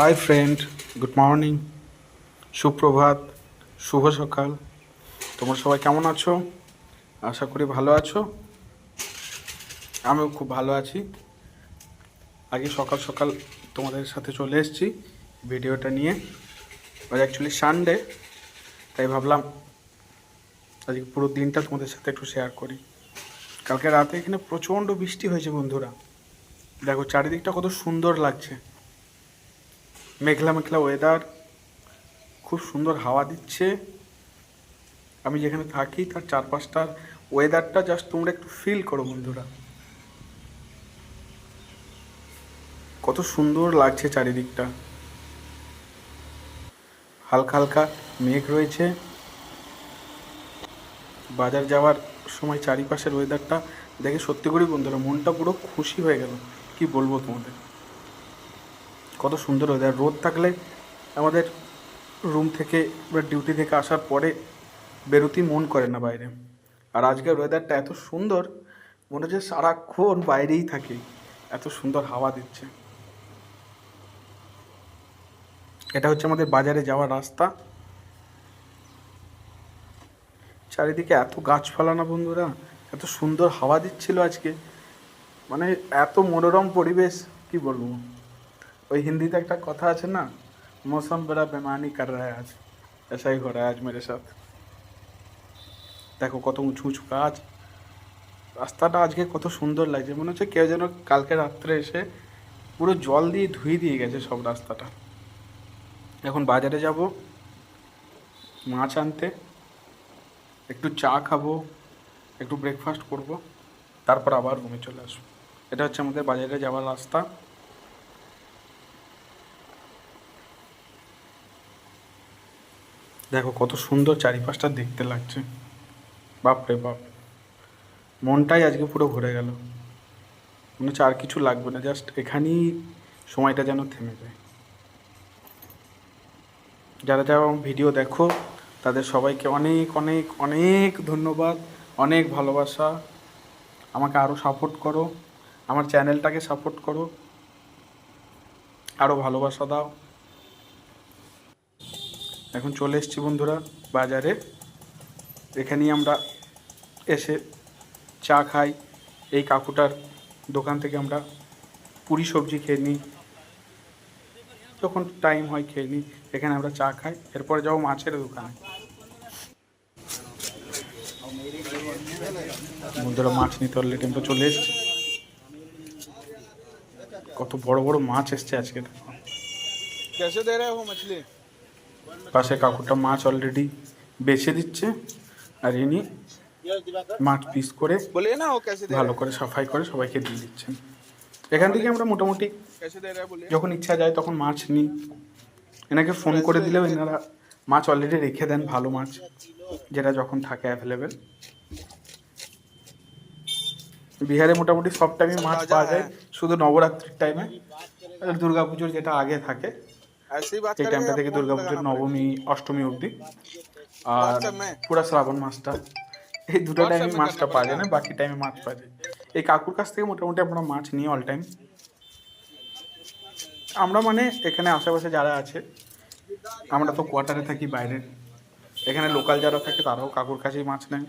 Hi friend, good morning, সুপ্রভাত, শুভ সকাল। তোমরা সবাই কেমন আছো? আশা করি ভালো আছো। আমিও খুব ভালো আছি। আগে সকাল সকাল তোমাদের সাথে চলে এসেছি ভিডিওটা নিয়ে। আজ অ্যাকচুয়ালি সানডে, তাই ভাবলাম আজকে পুরো দিনটা তোমাদের সাথে একটু শেয়ার করি। কালকে রাতে এখানে প্রচণ্ড বৃষ্টি হয়েছে বন্ধুরা। দেখো চারিদিকটা কত সুন্দর লাগছে, মেঘলা মেঘলা ওয়েদার, খুব সুন্দর হাওয়া দিচ্ছে। আমি যেখানে থাকি তার চারপাশটার ওয়েদারটা জাস্ট তোমরা একটু ফিল করো বন্ধুরা, কত সুন্দর লাগছে চারিদিকটা। হালকা হালকা মেঘ রয়েছে। বাজার যাওয়ার সময় চারিপাশের ওয়েদারটা দেখে সত্যি করেই বন্ধুরা মনটা পুরো খুশি হয়ে গেল। কি বলবো তোমাদের, কত সুন্দর ওয়েদার। রোদ থাকলে আমাদের রুম থেকে বা ডিউটি থেকে আসার পরে বেরোতেই মন করে না বাইরে। আর আজকের ওয়েদারটা এত সুন্দর, মনে হচ্ছে সারাক্ষণ বাইরেই থাকি, এত সুন্দর হাওয়া দিচ্ছে। এটা হচ্ছে আমাদের বাজারে যাওয়ার রাস্তা। চারিদিকে এত গাছপালা না বন্ধুরা, এত সুন্দর হাওয়া দিচ্ছিল আজকে, মানে এত মনোরম পরিবেশ, কি বলবো। ওই হিন্দিতে একটা কথা আছে না, মৌসম বড়া বেমানি কর রা হ্যায় আজ, এসাই হো রা হ্যায় আজ মেরে সাথ। দেখো কত উঁচু উঁচু গাছ, রাস্তাটা আজকে কত সুন্দর লাগছে। মনে হচ্ছে কেউ যেন কালকে রাত্রে এসে পুরো জল দিয়ে ধুয়ে দিয়ে গেছে সব রাস্তাটা। এখন বাজারে যাব মাছ আনতে, একটু চা খাবো, একটু ব্রেকফাস্ট করব, তারপর আবার রুমে চলে আসবো। এটা হচ্ছে আমাদের বাজারে যাওয়ার রাস্তা। দেখো কত সুন্দর চারিপাশটা দেখতে লাগছে, বাপ রে বাপ। মনটাই আজকে পুরো ভরে গেল, মনে হচ্ছে আর কিছু লাগবে না, জাস্ট এখানেই সময়টা যেন থেমে যায়। যারা যারা আমার ভিডিও দেখো তাদের সবাইকে অনেক অনেক অনেক ধন্যবাদ, অনেক ভালোবাসা। আমাকে আরও সাপোর্ট করো, আমার চ্যানেলটাকে সাপোর্ট করো, আরও ভালোবাসা দাও। এখন চলে এসেছি বন্ধুরা বাজারে। এখানেই আমরা এসে চা খাই। এই কাকুটার দোকান থেকে আমরা পুরি সবজি খেয়ে নিই, যখন টাইম হয় খেয়ে নিই। এখানে আমরা চা খাই, এরপরে যাবো মাছের দোকানে। বন্ধুরা মাছ নিতে অলরেডি আমরা চলে এসেছি। কত বড় বড় মাছ এসছে আজকে। कैसे दे रहे हो मछली? পাশে কাকুটা মাছ অলরেডি বেছে দিচ্ছে, আর ইনি মাছ পিস করে बोलिए ना वो कैसे दे ভালো रहे हैं? করে সাফাই করে সবাইকে দিয়ে দিচ্ছেন। এখান থেকে আমরা মোটামুটি कैसे दे रहे हैं बोलिए। যখন ইচ্ছা যায় তখন মাছ নিই। এনাকে ফোন করে দিলেও এনারা মাছ অলরেডি রেখে দেন, ভালো মাছ যেটা যখন থাকে অ্যাভেলেবেল। বিহারে মোটামুটি সব টাইমে মাছ পাওয়া যায়, শুধু নবরাত্রির টাইমে, দুর্গা পুজোর যেটা আগে থাকে ऐसे ही बात এই करेंगे টাইমটা या থেকে फोन দুর্গা पे পুজোর लगाना নবমী অষ্টমী অবধি। আর व्हाट्सएप में পুরা শ্রাবণ মাসটা, এই দুটো টাইমে মাছটা পাওয়া যায় না, বাকি টাইমে মাছ পাওয়া যায়। এই কাকুর কাছ থেকে মোটামুটি আমরা মাছ নিই অল টাইম। আমরা মানে এখানে আশেপাশে যারা আছে, আমরা তো কোয়ার্টারে থাকি বাইরের, এখানে লোকাল যারা থাকে তারাও কাকুর কাছেই মাছ নেয়।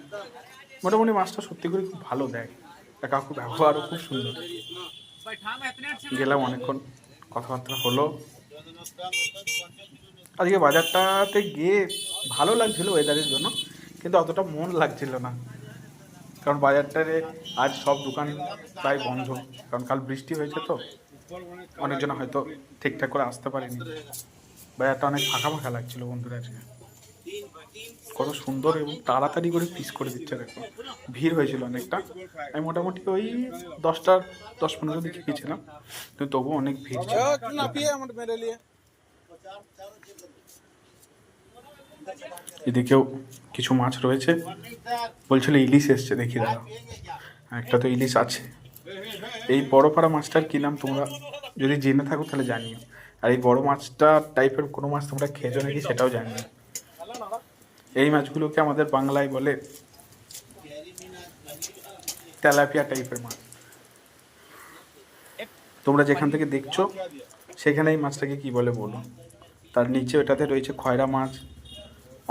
মোটামুটি মাছটা সত্যি করে খুব ভালো দেয়, আর কাকুর ব্যবহারও খুব সুন্দর। গেলাম অনেকক্ষণ, কথাবার্তা হলো। আজকে বাজারটাতে গিয়ে ভালো লাগছিল ওয়েদারের জন্য, কিন্তু অতটা মন লাগছিল না, কারণ বাজারটারে আজ সব দোকান প্রায় বন্ধ, কারণ কাল বৃষ্টি হয়েছে তো অনেকজন হয়তো ঠিকঠাক করে আসতে পারেনি। বাজারটা অনেক ফাঁকা ফাঁকা লাগছিল বন্ধুরা আজকে। কত সুন্দর এবং তাড়াতাড়ি করে পিস করে দিচ্ছে, দেখো ভিড় হয়েছিল অনেকটা। আমি মোটামুটি ওই 10-15 দিকে গিয়েছিলাম, কিন্তু তবুও অনেক ভিড় ছিল। ना पिए मेरे लिए। এদিকেও কিছু মাছ রয়েছে, বলছিল ইলিশ এসছে, দেখি দাঁড়াও। একটা তো ইলিশ আছে। এই বড় পাড়া মাছটার কী নাম তোমরা যদি জেনে থাকো তাহলে জানিও। আর এই বড় মাছটা টাইপের কোনো মাছ তোমরা খেয়েছো নাকি সেটাও জানিও। এই মাছগুলোকে আমাদের বাংলায় বলে তেলাপিয়া টাইপের মাছ। তোমরা যেখান থেকে দেখছো সেখানে এই মাছটাকে কি বলে বলো। তার নিচে ওটাতে রয়েছে খয়রা মাছ,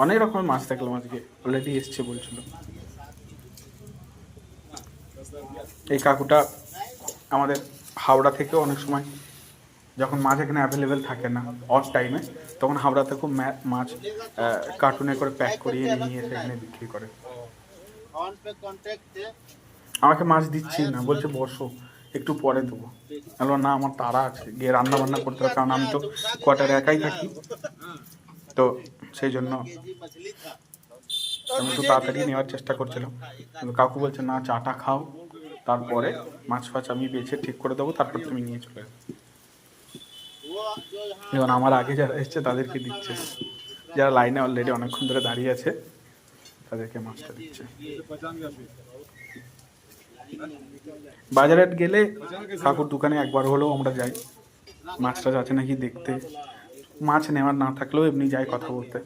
অনেক রকমের মাছ দেখলাম আজকে, অলরেডি এসছে বলছিল। এই কাকুটা আমাদের হাওড়া থেকে অনেক সময় যখন মাছ এখানে অ্যাভেলেবেল থাকে না অড টাইমে, তখন হাওড়াতে খুব মাছ কার্টুনে করে প্যাক করিয়ে নিয়ে এসে এখানে বিক্রি করে। আমাকে মাছ দিচ্ছি না, বলছে বসো একটু পরে দেবো। বললো না আমার তাড়া আছে, গিয়ে রান্না বান্না করতে হবে, কারণ আমি তো কোয়ার্টারে একাই থাকি, তো সেই জন্য আমি একটু তাড়াতাড়ি নেওয়ার চেষ্টা করছিলাম। কিন্তু কাকু বলছে না চাটা খাও, তারপরে মাছ ফাছ আমি বেছে ঠিক করে দেবো, তারপর তুমি নিয়ে চলে যাবে। এবং আমার আগে যারা এসছে তাদেরকে দিচ্ছে, যারা লাইনে অলরেডি অনেকক্ষণ ধরে দাঁড়িয়ে আছে তাদেরকে মাছটা দিচ্ছে। বাজারে গেলে কাকুর দোকানে একবার হলেও আমরা যাই, মাছ টাছ আছে নাকি দেখতে, মাছ নেওয়ার না থাকলেও এমনি যাই কথা বলতে।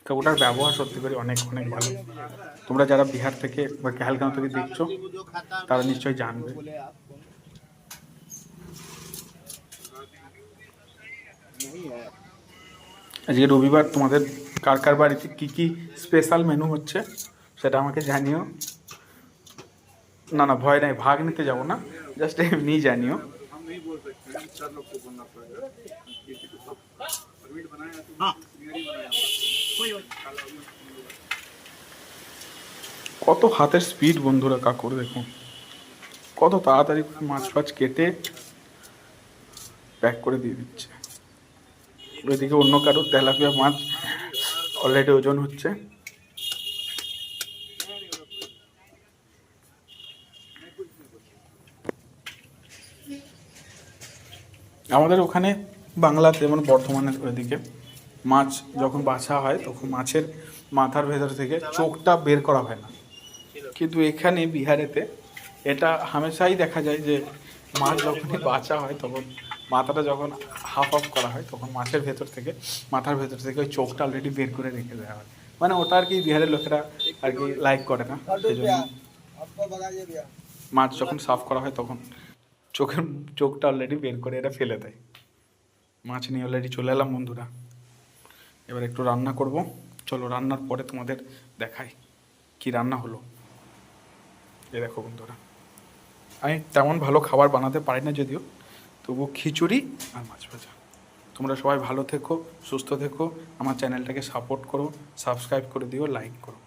কাকুটার ব্যবহার সত্যি করে অনেক অনেক ভালো। তোমরা যারা বিহার থেকে বা কেহালগাঁও থেকে দেখছো তারা নিশ্চয়ই জানবে। আজকে রবিবার, তোমাদের কার কার বাড়িতে কী কী স্পেশাল মেনু হচ্ছে সেটা আমাকে জানিও। না না ভয় নাই, ভাগ নিতে যাবো না, জাস্ট এমনি জানিও। কত হাতের স্পিড বন্ধুরা কাকুর, দেখুন কত তাড়াতাড়ি মাছ ফাছ কেটে প্যাক করে দিয়ে দিচ্ছে। ওইদিকে অন্য কারোর তেলাপিয়া মাছ অলরেডি ওজন হচ্ছে। আমাদের ওখানে বাংলাতে যেমন বর্ধমানের ওইদিকে মাছ যখন বাছা হয় তখন মাছের মাথার ভেতর থেকে চোখটা বের করা হয় না, কিন্তু এখানে বিহারেতে এটা হামেশাই দেখা যায় যে মাছ যখনই বাছা হয় তখন মাথাটা যখন হাফ অফ করা হয় তখন মাছের ভেতর থেকে, মাথার ভেতর থেকে ওই চোখটা অলরেডি বের করে রেখে দেওয়া হয়। মানে ওটা আর কি বিহারের লোকেরা আর কি লাইক করে না, সেই জন্য মাছ যখন সাফ করা হয় তখন চোখটা অলরেডি বের করে এটা ফেলে দেয়। মাছ নিয়ে অলরেডি চলে এলাম বন্ধুরা, এবার একটু রান্না করব। চলো রান্নার পরে তোমাদের দেখাই কি রান্না হলো। এ দেখো বন্ধুরা, আমি তেমন ভালো খাবার বানাতে পারি না যদিও, তবু খিচুড়ি আর মাছ ভাজা। তোমরা সবাই ভালো থেকো, সুস্থ থেকো, আমার চ্যানেলটাকে সাপোর্ট করো, সাবস্ক্রাইব করে দিও, লাইক করো।